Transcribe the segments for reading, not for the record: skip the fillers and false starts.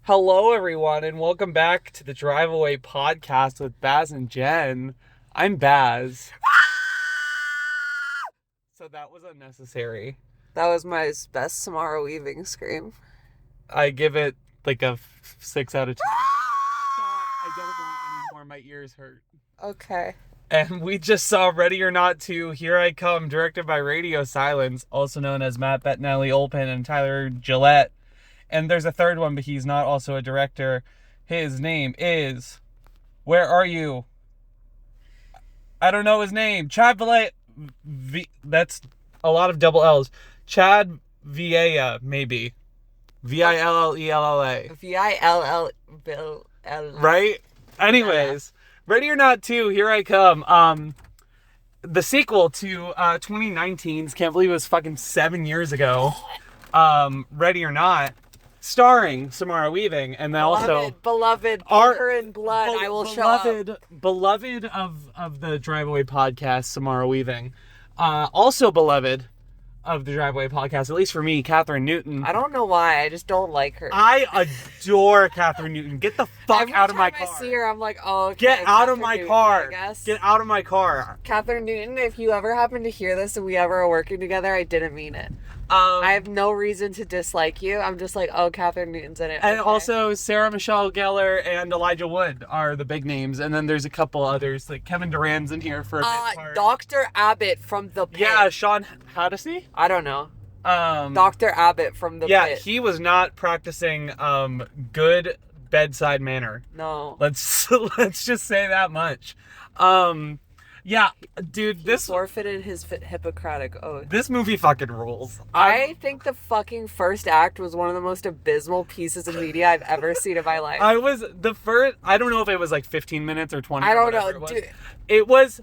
Hello, everyone, and welcome back to the Drive Away podcast with Baz and Jen. I'm Baz. So that was unnecessary. That was my best Samara Weaving scream. I give it like a 6 out of 10. Stop. I don't want anymore. My ears hurt. Okay. And we just saw Ready or Not 2, Here I Come, directed by Radio Silence, also known as Matt Bettinelli-Olpin and Tyler Gillett. And there's a third one, but he's not also a director. His name is... Where are you? I don't know his name. Chad Villella. That's a lot of double L's. Chad Villella, maybe. Villella. Vill. Right? Anyways, Ready or Not 2, Here I Come. The sequel to 2019's, can't believe it was fucking 7 years ago. Ready or Not, starring Samara Weaving, and then also beloved, her in blood. I will show up. Beloved of the Drive Away podcast, Samara Weaving. Also beloved of the Drive Away podcast, at least for me, Catherine Newton. I don't know why. I just don't like her. I adore Catherine Newton. Get the fuck out of my car. Every time I see her, I'm like, oh, okay. Get out of my Newton, car. I guess. Get out of my car. Catherine Newton, if you ever happen to hear this and we ever are working together, I didn't mean it. I have no reason to dislike you. I'm just like, oh, Catherine Newton's in it. And okay. also Sarah Michelle Gellar and Elijah Wood are the big names. And then there's a couple others, like Kevin Durant's in here for a bit part. Dr. Abbott from The Pit. Yeah, Sean Hardesty? I don't know. Dr. Abbott from The Pit. Yeah, he was not practicing good bedside manner. No. Let's just say that much. Yeah, dude, He this forfeited his Hippocratic oath. This movie fucking rules. I think the fucking first act was one of the most abysmal pieces of media I've ever seen in my life. I don't know if it was like 15 minutes or 20. I don't know, dude. It was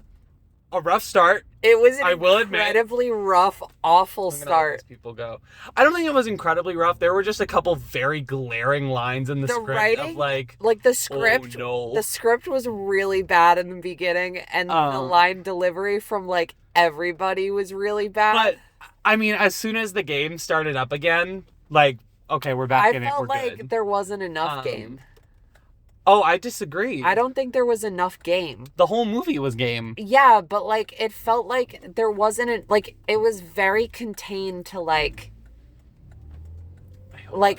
a rough start. It was an incredibly rough, awful start. Let people go. I don't think it was incredibly rough. There were just a couple very glaring lines in the script writing, of like the script. Oh, no. The script was really bad in the beginning, and the line delivery from like everybody was really bad. But I mean, as soon as the game started up again, like, okay, we're back in it. We're like good. There wasn't enough game. Oh, I disagree. I don't think there was enough game. The whole movie was game. Yeah, but like it felt like there wasn't it was very contained to like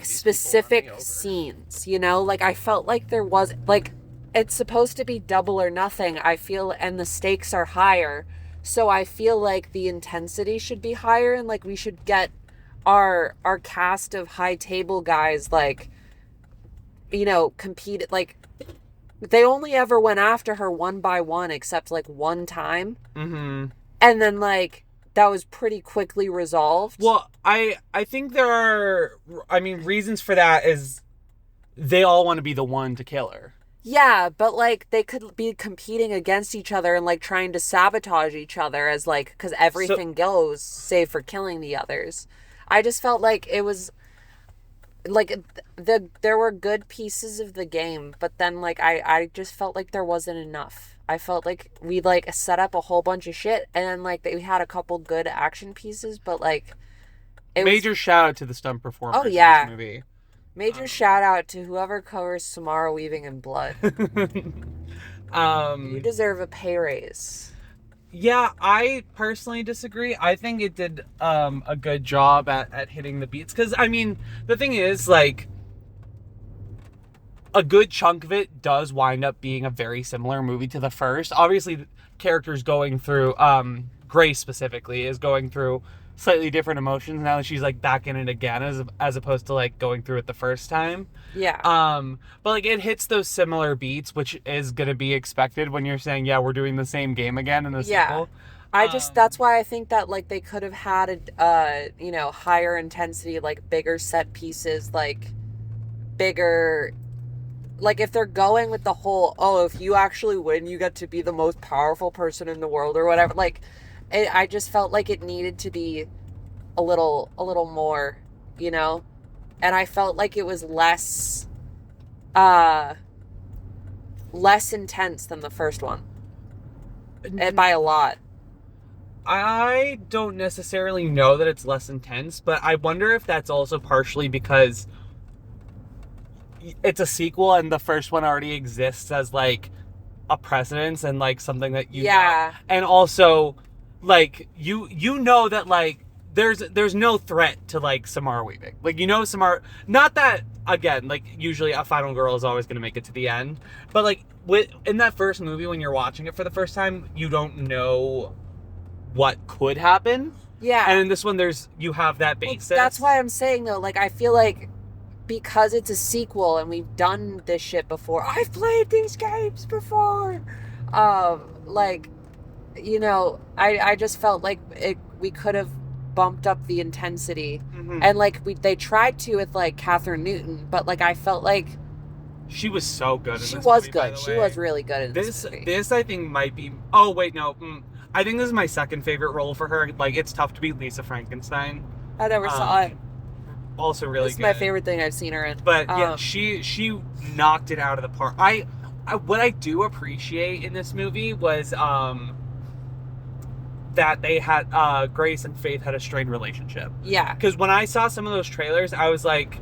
specific scenes, you know? Like I felt like there was like it's supposed to be double or nothing, I feel, and the stakes are higher. So I feel like the intensity should be higher, and like we should get our cast of high table guys like, you know, compete. Like they only ever went after her one by one except like one time. Mm-hmm. And then like that was pretty quickly resolved. Well, I think there are, reasons for that is they all want to be the one to kill her. Yeah, but like they could be competing against each other and like trying to sabotage each other as like, because everything goes save for killing the others. I just felt like it was like there were good pieces of the game, but then like I just felt like there wasn't enough. I felt like we like set up a whole bunch of shit, and then like we had a couple good action pieces, but like major shout out to the stunt performers. Oh yeah, in this movie. Major shout out to whoever covers Samara Weaving in blood. You deserve a pay raise. Yeah, I personally disagree. I think it did a good job at hitting the beats. Because, I mean, the thing is, like, a good chunk of it does wind up being a very similar movie to the first. Obviously, the characters going through, Grace specifically, is going through slightly different emotions now that she's, like, back in it again as opposed to, like, going through it the first time. Yeah. But, like, it hits those similar beats, which is going to be expected when you're saying, yeah, we're doing the same game again in the sequel. That's why I think that, like, they could have had you know, higher intensity, like, bigger set pieces, like, bigger... Like, if they're going with the whole, oh, if you actually win, you get to be the most powerful person in the world or whatever, like... I just felt like it needed to be a little more, you know? And I felt like it was less intense than the first one. And by a lot. I don't necessarily know that it's less intense, but I wonder if that's also partially because it's a sequel and the first one already exists as like a precedence and like something that you know. And also like you know that like there's no threat to like Samara Weaving. Like, you know, Samara, not that again, like usually a final girl is always going to make it to the end, but like in that first movie when you're watching it for the first time, you don't know what could happen. Yeah. And in this one you have that basis. Well, that's why I'm saying though, like I feel like because it's a sequel and we've done this shit before. I've played these games before. Like, you know, I just felt like we could have bumped up the intensity. Mm-hmm. And like they tried to with like Catherine Newton, but like I felt like she was so good in this movie. She was good. She was really good in this movie. This I think might be... Oh, wait, no. I think this is my second favorite role for her. Like, it's tough to beat Lisa Frankenstein. I never saw it. Also really good. This is my favorite thing I've seen her in. But yeah, she knocked it out of the park. What I do appreciate in this movie was that they had Grace and Faith had a strained relationship. Yeah. Because when I saw some of those trailers, I was like,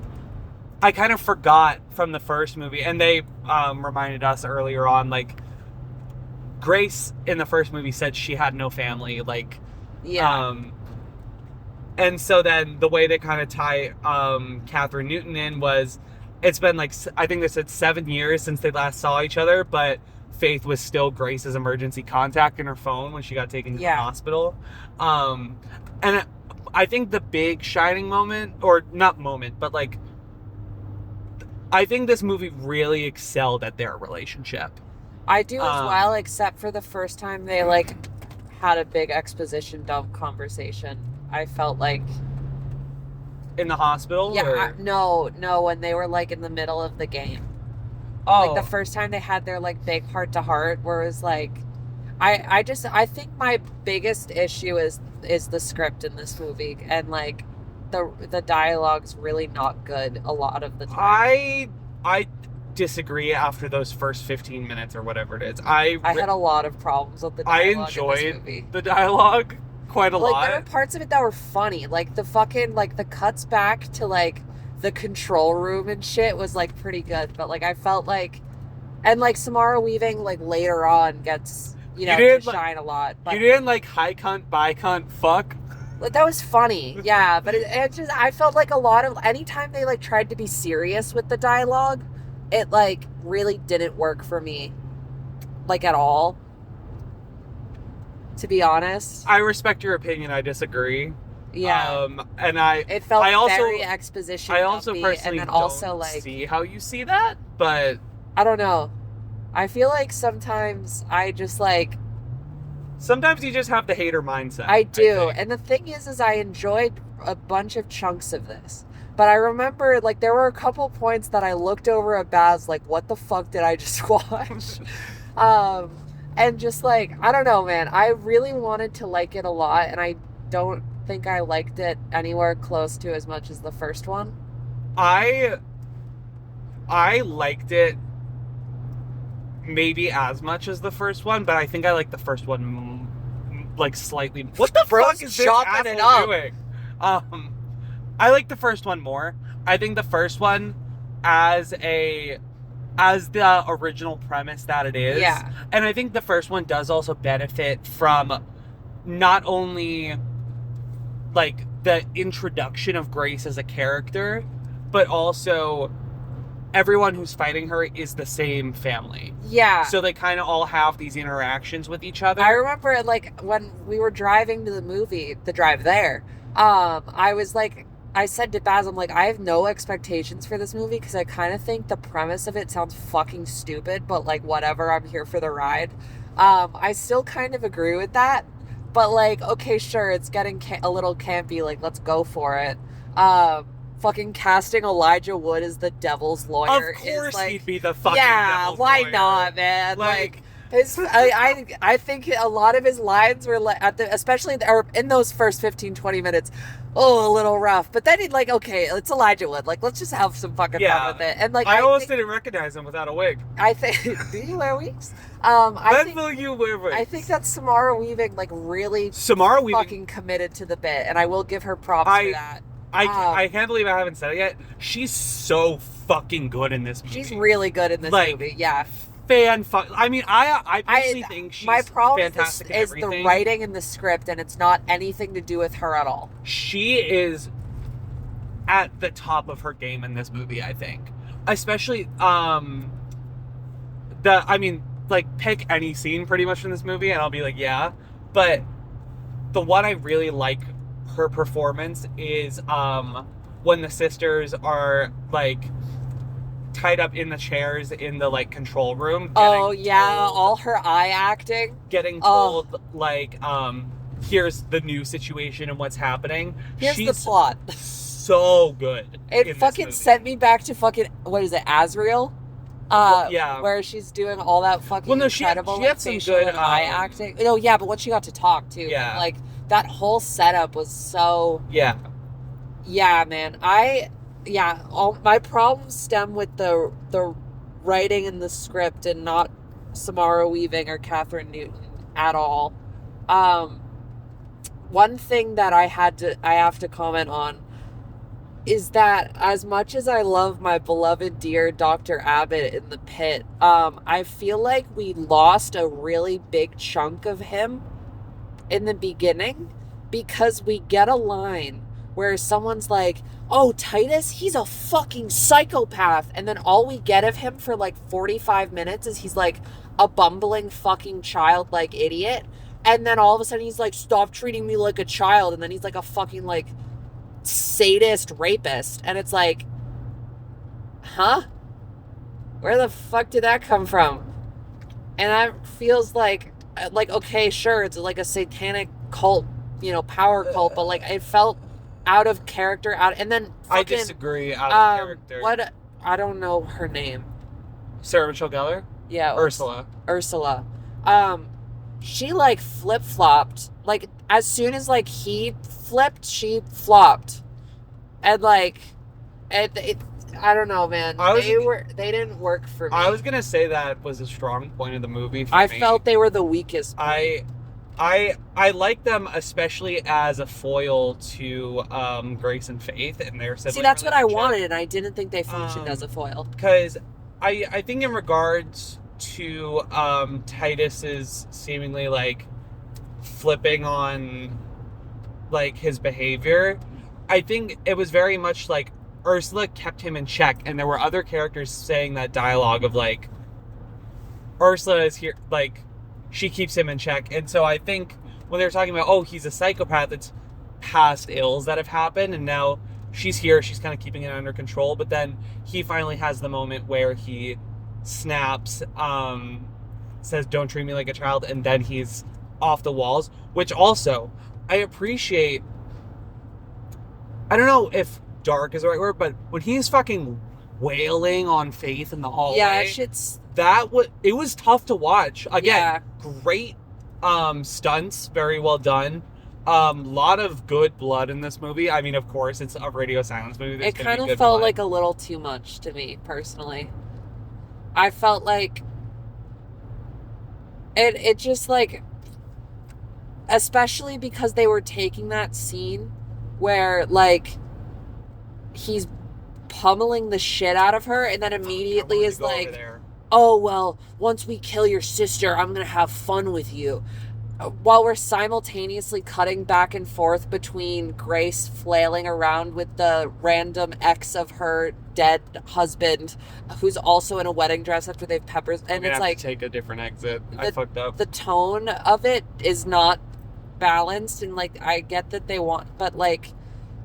I kind of forgot from the first movie, and they reminded us earlier on, like, Grace in the first movie said she had no family, like, and so then the way they kind of tie Catherine Newton in was, it's been like, I think they said 7 years since they last saw each other, but Faith was still Grace's emergency contact in her phone when she got taken to the hospital. And I think the big shining moment, or not moment, but like, I think this movie really excelled at their relationship. I do as well, except for the first time they like had a big exposition dump conversation. I felt like in the hospital. Yeah, no, when they were like in the middle of the game. Oh, like the first time they had their like big heart to heart, where it was like, I think my biggest issue is the script in this movie, and like the dialogue's really not good a lot of the time. I disagree after those first 15 minutes or whatever it is. I had a lot of problems with the dialogue. I enjoyed the dialogue quite a lot. Like, there were parts of it that were funny. Like the fucking, like the cuts back to like the control room and shit was like pretty good. But like I felt like, and like Samara Weaving like later on gets, you know, to shine a lot. But you didn't like high cunt, bi cunt, fuck? That was funny, yeah. But it just, I felt like a lot of, anytime they like tried to be serious with the dialogue, it like really didn't work for me, like at all. To be honest, I respect your opinion. I disagree. Yeah, and it felt very exposition. I also personally and then don't like see how you see that, but I don't know. I feel like sometimes I just like. Sometimes you just have the hater mindset. I do, and the thing is I enjoyed a bunch of chunks of this. But I remember, like, there were a couple points that I looked over at Baz, like, what the fuck did I just watch? And just, like, I don't know, man. I really wanted to like it a lot, and I don't think I liked it anywhere close to as much as the first one. I liked it maybe as much as the first one, but I think I like the first one, like, slightly. What the fuck is this asshole doing? I like the first one more. I think the first one, as the original premise that it is, and I think the first one does also benefit from not only like the introduction of Grace as a character, but also everyone who's fighting her is the same family. Yeah. So they kind of all have these interactions with each other. I remember, like, when we were driving to the drive there, I was like, I said to Baz, I'm like, I have no expectations for this movie because I kind of think the premise of it sounds fucking stupid, but like, whatever, I'm here for the ride. I still kind of agree with that, but like, okay, sure, it's getting a little campy, like, let's go for it. Fucking casting Elijah Wood as the devil's lawyer. Of course is like, he'd be the fucking devil's why lawyer. not, man? Like I think a lot of his lines were like, especially in those first 15-20 minutes, a little rough. But then he'd like, okay, it's Elijah Wood. Like, let's just have some fucking fun with it. And like, I almost didn't recognize him without a wig. I think. Do you wear wigs? You wear wigs? I think that Samara Weaving like really fucking committed to the bit, and I will give her props for that. I can't believe I haven't said it yet. She's so fucking good in this movie. She's really good in this movie. Yeah. I mean, I personally think she's my problem fantastic is the writing and the script, and it's not anything to do with her at all. She is at the top of her game in this movie, I think. Especially, pick any scene pretty much in this movie, and I'll be like, yeah. But the one I really like her performance is when the sisters are, like, tied up in the chairs in the, like, control room. All her eye acting. Getting told, here's the new situation and what's happening. She's the plot. So good. It fucking sent me back to fucking, what is it, Azrael? Where she's doing all that fucking incredible she had some good eye acting. No, yeah, but when she got to talk too. Yeah. Like, that whole setup was so... Yeah. Yeah, man. All my problems stem with the writing and the script, and not Samara Weaving or Catherine Newton at all. One thing that I have to comment on is that as much as I love my beloved dear Dr. Abbott in the pit, I feel like we lost a really big chunk of him in the beginning, because we get a line where someone's like, oh, Titus, he's a fucking psychopath. And then all we get of him for like 45 minutes is he's like a bumbling fucking childlike idiot. And then all of a sudden he's like, stop treating me like a child. And then he's like a fucking like sadist rapist. And it's like, huh? Where the fuck did that come from? And that feels like, okay, sure, it's like a satanic cult, power cult, but like it felt out of character, and then fucking, I disagree, out of character. I don't know her name. Sarah Michelle Gellar? Yeah. Ursula. She like flip-flopped. Like, as soon as like he flipped, she flopped. And like I don't know, man. They didn't work for me. I was gonna say that was a strong point of the movie for me. I felt they were the weakest point. I like them, especially as a foil to Grace and Faith and their sibling. See, that's what I wanted, and I didn't think they functioned as a foil. Because I think in regards to Titus's seemingly like flipping on like his behavior, I think it was very much like Ursula kept him in check, and there were other characters saying that dialogue of like, Ursula is here, like, she keeps him in check. And so I think when they're talking about, oh, he's a psychopath, it's past ills that have happened, and now she's here, she's kind of keeping it under control. But then he finally has the moment where he snaps, says, don't treat me like a child, and then he's off the walls, which also I appreciate. I don't know if dark is the right word, but when he's fucking wailing on Faith in the hallway, it was tough to watch. Again, great stunts, very well done. Lot of good blood in this movie. I mean, of course, it's a radio silence movie. It kind of felt like a little too much to me, personally. I felt like it just like, especially because they were taking that scene where like he's pummeling the shit out of her, and then immediately is like, oh, well, once we kill your sister, I'm gonna have fun with you, while we're simultaneously cutting back and forth between Grace flailing around with the random ex of her dead husband, who's also in a wedding dress after they've peppers, and it's like, take a different exit. I fucked up. The tone of it is not balanced, and like, I get that they want, but like,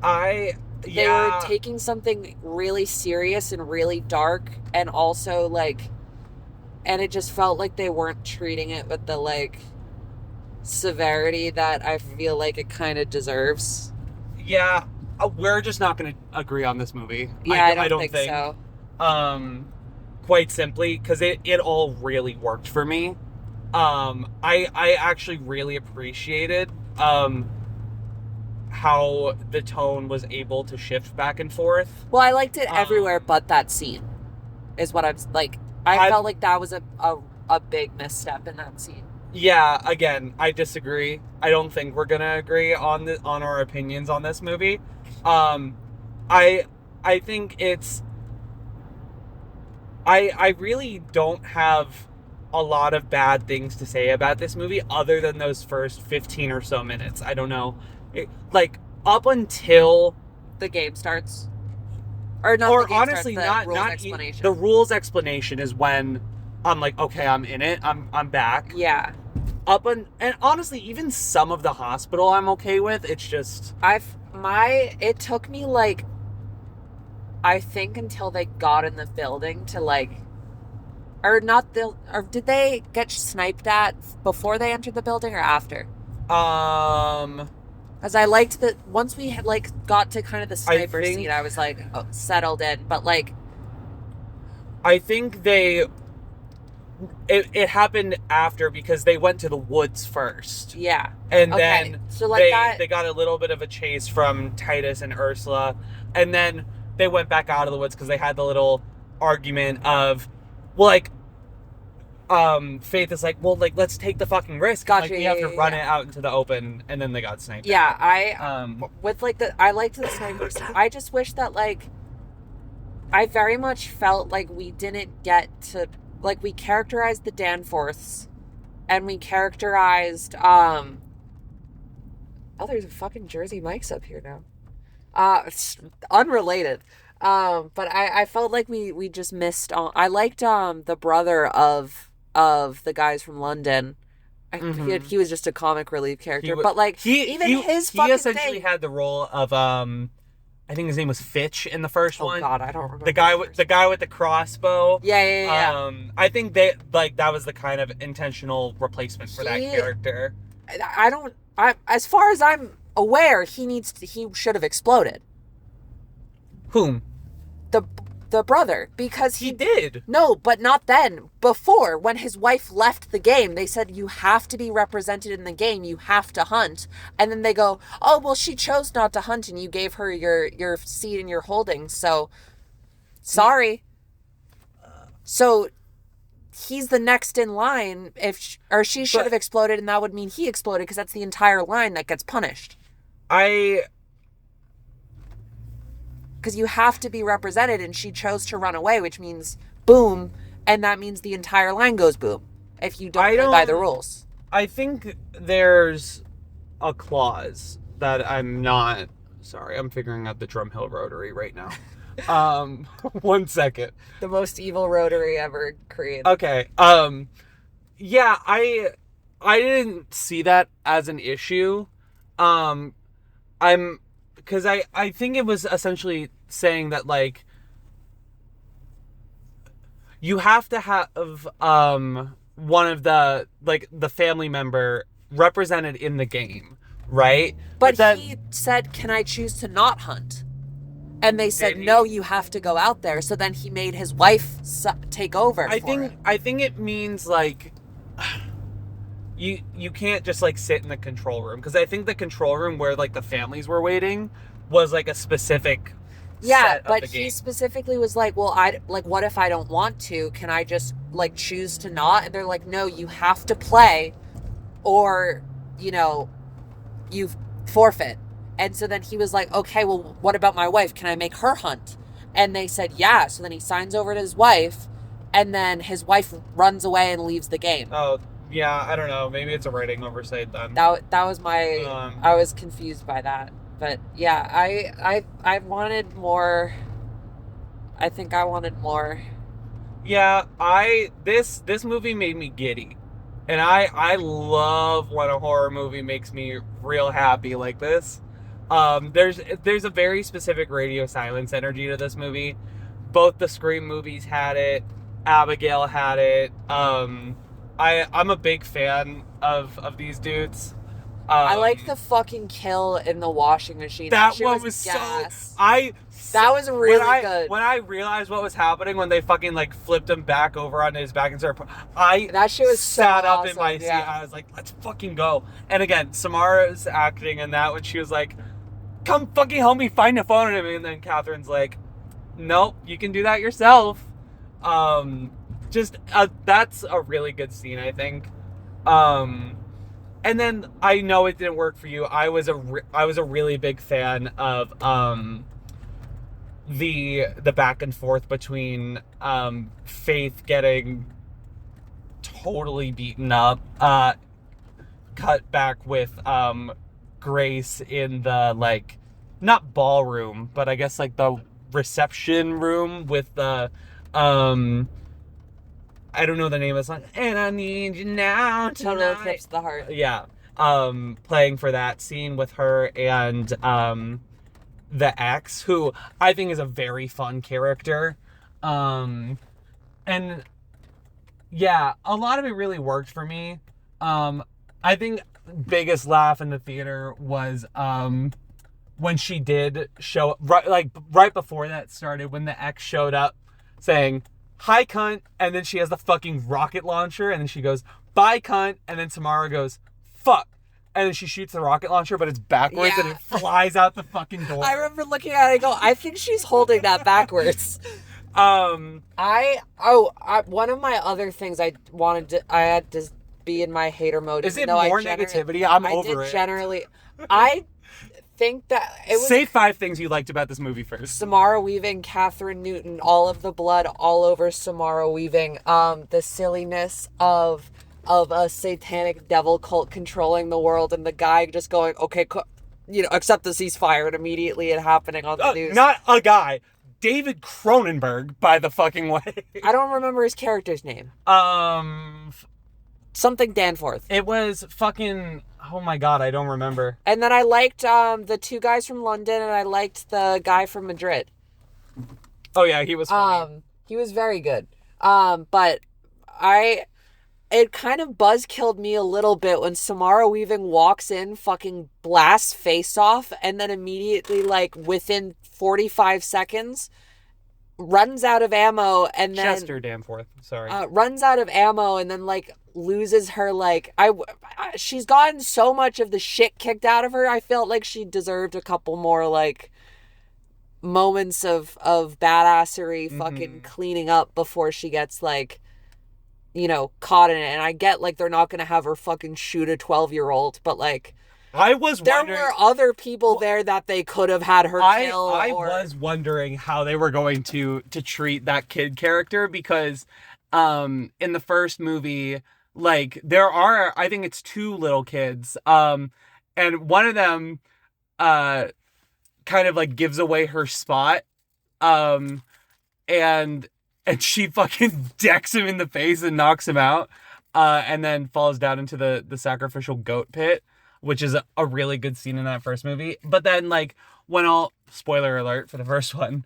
they were taking something really serious and really dark, and also like, and it just felt like they weren't treating it with the like severity that I feel like it kind of deserves. Yeah, we're just not going to agree on this movie. Yeah, I don't think so. Quite simply because it all really worked for me. I actually really appreciated how the tone was able to shift back and forth. Well, I liked it everywhere but that scene, is what I'm like. I felt like that was a big misstep in that scene. Yeah, again, I disagree. I don't think we're gonna agree on our opinions on this movie. I I think it's I really don't have a lot of bad things to say about this movie other than those first 15 or so minutes. I don't know. Like up until The game starts. Or not or the game honestly starts, the rules not explanation. the rules explanation is when I'm like, okay, I'm in it. I'm back. Yeah. And honestly, even some of the hospital I'm okay with. It's just It took me like, I think until they got in the building to like, or did they get sniped at before they entered the building or after? um Because I liked that once we had like got to kind of the sniper think- scene, I was like, oh, settled in. But like, I think it happened after because they went to the woods first. yeah. And Okay. then So like they got a little bit of a chase from Titus and Ursula. And then they went back out of the woods because they had the little argument of, well, like, Faith is like, well, like, let's take the fucking risk. Gotcha, Like, we have to yeah, run yeah. it out into the open. And then they got sniped. Yeah, At. I liked the sniper scene. I just wish that like, I very much felt like we didn't get to, like, we characterized the Danforths and we characterized oh, there's a fucking Jersey Mike's up here now. It's unrelated. But I felt like we just missed on. I liked the brother of the guys from London. He was just a comic relief character, but like he essentially had the role of I think his name was Fitch in the first one. Oh God, I don't remember. The guy with the crossbow. Yeah. I think that was the kind of intentional replacement for that character. As far as I'm aware, he should have exploded. Whom? The brother, because he did. No, but not then. Before, when his wife left the game, they said you have to be represented in the game. You have to hunt. And then they go, oh, well, she chose not to hunt and you gave her your seat in your holdings. So, sorry. So, he's the next in line. She should have exploded, and that would mean he exploded because that's the entire line that gets punished. Because you have to be represented, and she chose to run away, which means boom, and that means the entire line goes boom if you don't play by the rules. I think there's a clause that I'm not... Sorry, I'm figuring out the Drumhill Rotary right now. 1 second. The most evil rotary ever created. Okay. Yeah, I didn't see that as an issue. Because I think it was essentially saying that, like, you have to have one of the, like, the family member represented in the game, right? But he said, can I choose to not hunt? And they said, no, you have to go out there. So then he made his wife take over. I think it means, like, you can't just, like, sit in the control room. Because I think the control room where, like, the families were waiting was, like, a specific set of the game. He specifically was like, well, what if I don't want to? Can I just, like, choose to not? And they're like, no, you have to play or, you forfeit. And so then he was like, okay, well, what about my wife? Can I make her hunt? And they said, yeah. So then he signs over to his wife, and then his wife runs away and leaves the game. Oh, yeah, I don't know. Maybe it's a writing oversight then. That was my... I was confused by that. But yeah, I wanted more. I think I wanted more. Yeah, this movie made me giddy. And I love when a horror movie makes me real happy like this. There's a very specific radio silence energy to this movie. Both the Scream movies had it. Abigail had it. I'm a big fan of these dudes. I like the fucking kill in the washing machine. That one was gas. That was really good. When I realized what was happening when they fucking like flipped him back over on his back and started, that shit was sat so up awesome, in my seat. I was like, let's fucking go. And again, Samara's acting in that when she was like, come fucking help me find a phone. And then Catherine's like, nope, you can do that yourself. That's a really good scene, I think. And then I know it didn't work for you. I was a really big fan of the back and forth between Faith getting totally beaten up, cut back with Grace in the, like, not ballroom, but I guess like the reception room with the I don't know the name of the song. And I need you now tonight. Total Eclipse of the Heart. Yeah. Playing for that scene with her and the ex, who I think is a very fun character. And yeah, a lot of it really worked for me. I think biggest laugh in the theater was when she did show right before that started, when the ex showed up saying, "Hi, cunt," and then she has the fucking rocket launcher, and then she goes, "Bye, cunt," and then Tamara goes, "Fuck," and then she shoots the rocket launcher, but it's backwards, and it flies out the fucking door. I remember looking at it and go, I think she's holding that backwards. One of my other things I had to be in my hater mode. Is it more negativity? I'm over it. I think that it was... Say 5 things you liked about this movie first. Samara Weaving, Catherine Newton, all of the blood all over Samara Weaving. The silliness of a satanic devil cult controlling the world, and the guy just going, okay, accept the ceasefire, and immediately it happening on the news. Not a guy. David Cronenberg, by the fucking way. I don't remember his character's name. Something Danforth. It was fucking... Oh my god, I don't remember. And then I liked the 2 guys from London, and I liked the guy from Madrid. Oh yeah, he was funny. He was very good. But it kind of buzzkilled me a little bit when Samara Weaving walks in, fucking blasts Face off, and then immediately, like, within 45 seconds, runs out of ammo, and then... Chester Danforth, sorry. Runs out of ammo, and then, like, loses her, like... she's gotten so much of the shit kicked out of her, I felt like she deserved a couple more, like, moments of badassery fucking cleaning up before she gets, like... caught in it. And I get, like, they're not gonna have her fucking shoot a 12-year-old, but, like, there were other people there that they could have had her kill. I was wondering how they were going to treat that kid character, because in the first movie, like, there are, I think it's 2 little kids, and one of them kind of, like, gives away her spot, and she fucking decks him in the face and knocks him out, and then falls down into the sacrificial goat pit, which is a really good scene in that first movie. But then, like, spoiler alert for the first one,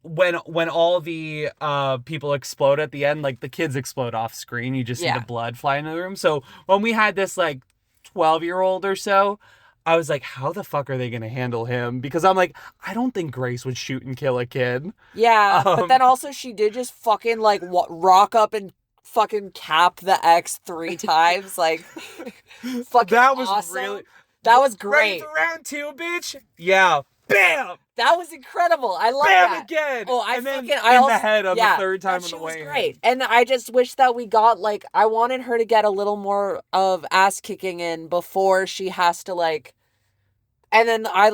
when all the people explode at the end, like, the kids explode off screen, you just see the blood fly into the room. So when we had this, like, 12-year-old or so, I was like, how the fuck are they going to handle him? Because I'm like, I don't think Grace would shoot and kill a kid. Yeah, but then also she did just fucking, like, rock up and fucking cap the ex 3 times. Like, fucking that was awesome. That was great. Ready for round 2, bitch? Yeah. Bam! That was incredible. I love Bam that. Again! Oh, and then the head on the third time on the way. That was great. And I just wish that we got, like, I wanted her to get a little more of ass kicking in before she has to, like... And then I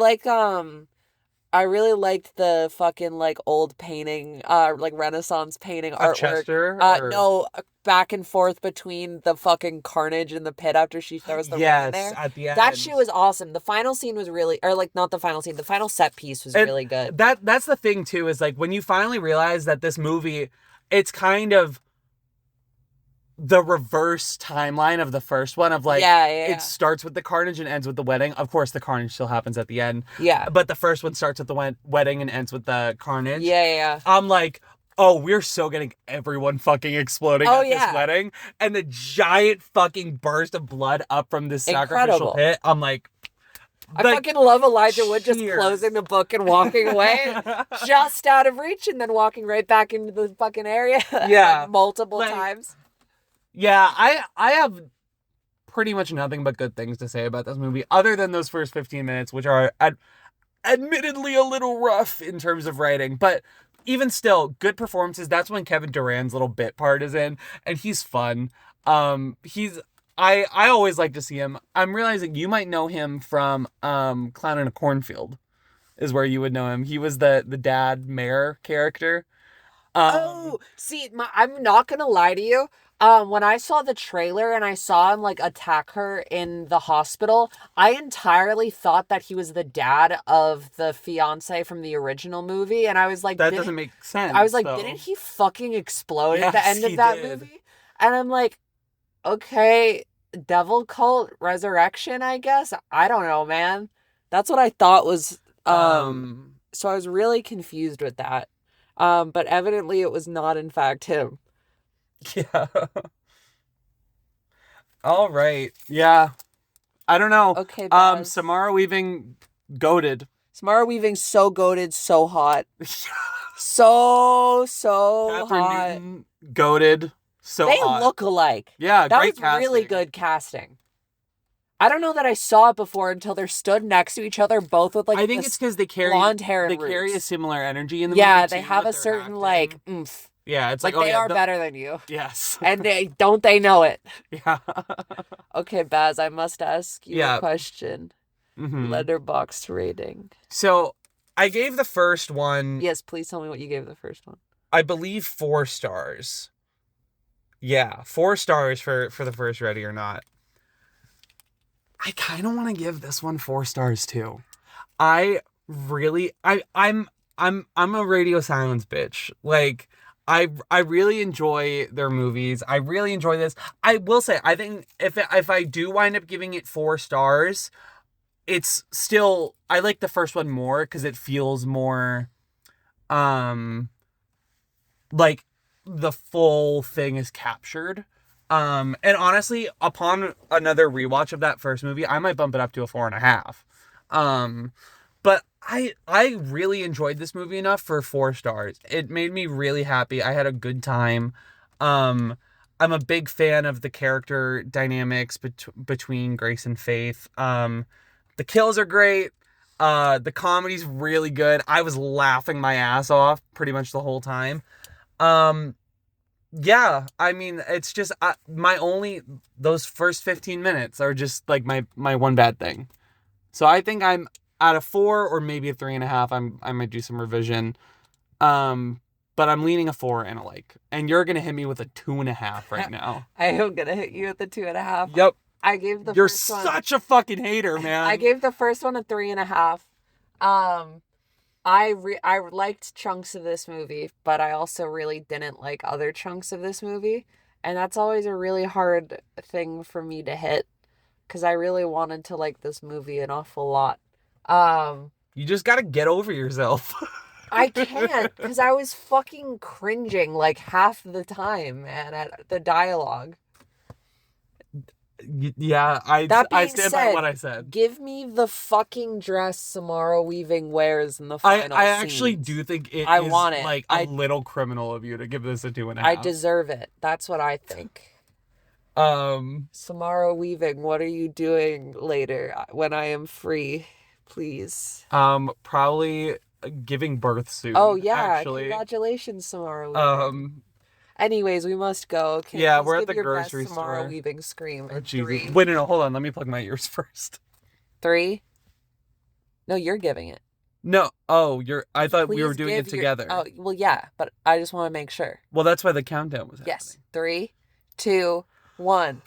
really liked the fucking, like, old painting, like, Renaissance painting artwork. Chester? No, back and forth between the fucking carnage in the pit after she throws the ring in there. At the end. That shit was awesome. The final scene was really, or, like, not the final scene, the final set piece was really good. That's the thing, too, is, like, when you finally realize that this movie, it's kind of the reverse timeline of the first one, of, like, it starts with the carnage and ends with the wedding. Of course, the carnage still happens at the end. Yeah. But the first one starts with the wedding and ends with the carnage. Yeah. I'm like, oh, we're so getting everyone fucking exploding at this wedding. And the giant fucking burst of blood up from this sacrificial pit. I'm like... I fucking love Elijah Wood just closing the book and walking away just out of reach, and then walking right back into the fucking area. Yeah. Like, multiple times. Yeah, I have pretty much nothing but good things to say about this movie, other than those first 15 minutes, which are admittedly a little rough in terms of writing. But even still, good performances. That's when Kevin Durant's little bit part is in, and he's fun. He's I always like to see him. I'm realizing you might know him from Clown in a Cornfield, is where you would know him. He was the dad mayor character. See, I'm not gonna lie to you. When I saw the trailer and I saw him like attack her in the hospital, I entirely thought that he was the dad of the fiance from the original movie, and I was like, that doesn't make sense. I was like, though. didn't he fucking explode at Yes, the end of he that did. movie? And I'm like, okay, devil cult resurrection, I guess. I don't know, man. That's what I thought was. So I was really confused with that. But evidently it was not in fact him. Yeah. All right. Yeah. I don't know. Okay, Baz. Samara Weaving, goated. Samara Weaving, so goated, so hot. So Catherine hot. Newton, goated. So They hot. look alike. Yeah, That great was casting. really good casting. I don't know that I saw it before until they're stood next to each other, both with like I think it's because they carry blonde hair and they carry a roots. similar energy in the movie. Yeah, too, they have a with their certain acting. like oomph. Yeah, it's Like like, they are better than you. Yes. And they know it. Yeah. Okay, Baz, I must ask you Yeah. a question. Mhm. Letterboxd rating. So I gave the first one, Yes, please tell me what you gave the first one. I believe 4 stars. Yeah, 4 stars for the first Ready or Not. I kind of want to give this one 4 stars too. I'm a radio silence bitch. Like I really enjoy their movies. I really enjoy this. I will say, I think if I do wind up giving it 4 stars, it's still, I like the first one more because it feels more like the full thing is captured. And honestly, upon another rewatch of that first movie, I might bump it up to a 4.5. But I really enjoyed this movie enough for 4 stars. It made me really happy. I had a good time. I'm a big fan of the character dynamics between Grace and Faith. The kills are great. The comedy's really good. I was laughing my ass off pretty much the whole time. Yeah, I mean, it's just those first 15 minutes are just like my one bad thing. So I think I'm at a 4 or maybe a 3.5. I might do some revision. But I'm leaning a 4 and a like. And you're gonna hit me with a 2.5 right now. I am gonna hit you with the 2.5. Yep. I gave the You're first one. such a fucking hater, man. I gave the first one a 3.5. I liked chunks of this movie, but I also really didn't like other chunks of this movie, and that's always a really hard thing for me to hit, because I really wanted to like this movie an awful lot. You just gotta get over yourself. I can't, because I was fucking cringing like half the time, man, at the dialogue. Yeah, I stand by said, what I said. Give me the fucking dress Samara Weaving wears in the final I actually scenes. do think it I is want it. like a little criminal of you to give this a 2.5. I deserve it. That's what I think. Samara Weaving, what are you doing later when I am free? Please. Probably giving birth soon. Oh yeah, actually. Congratulations, Samara Weaving. Anyways, we must go. Can yeah, you we're at give the your grocery best Samara store. Weaving scream. Oh, In Jesus. 3. Wait, no, hold on. Let me plug my ears first. 3. No, you're giving it. No, I thought we were Please doing it give your- together. Oh, well, yeah, but I just want to make sure. Well, that's why the countdown was happening. Yes. 3, 2, 1.